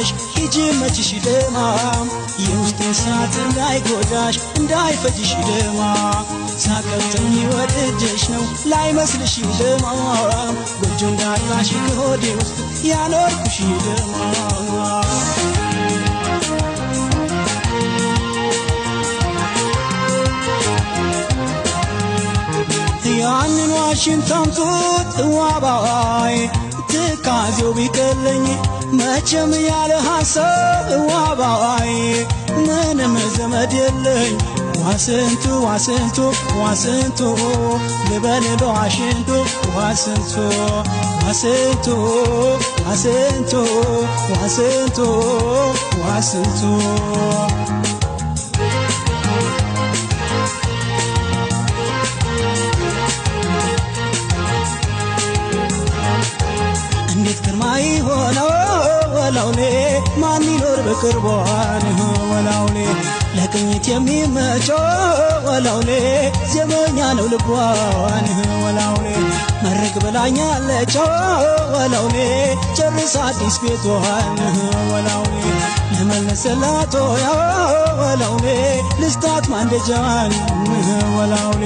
ይዘሽ ሂጂ መችሽ ደማ የውስጤን ሰዓት እንዳይጎዳሽ እንዳይፈጅሽ ደማ ሳቀብተኝ ወድጀሽ ነው ላይመስልሽ ደማ ጎጆ እንዳጣሽ ከሆዴ ውስጥ ያኖርኩሽ ደማ ያንን ዋሽንታምጡት ዋባይ ትካዜው ቢቀለኝ መቼም ያለ ሐሳብ ዋባይ ምንም ዘመድ የለኝ ዋስንቱ ዋስንቱ ዋስንቱ ልበል በዋሽንቱ ዋስንቱ ዋስንቱ ዋስንቱ ዋስንቱ ዋስንቱ እንዴት ግርማይ ሆነው ወላውሌ ማን ይኖር በቅርቧን ወላውሌ ለቅኝት የሚመቸው ወላውሌ ዘመኛ ነው ልቧን ወላውሌ መርቅ ብላኛለች ወላውሌ ጨርሳ አዲስ ቤቷን ወላውሌ ለመለሰላት ወላውሌ ልስታት ማንደጃን ወላውሌ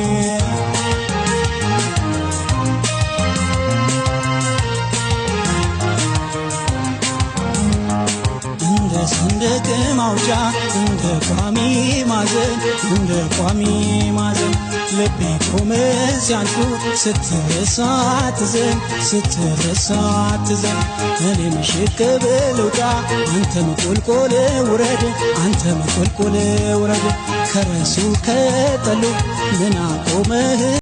ሰንደቅ ማውጫ እንደ ቋሚ ማዘን እንደ ቋሚ ማዘን ልቤ ቆመ ሲያልፉ ስትረሳት ዘን እኔም ሽቅብ ልውጣ አንተም ቁልቁል ውረድ አንተም ቁልቁል ውረድ ከረሱ ከጠሉ ምን አቆመህ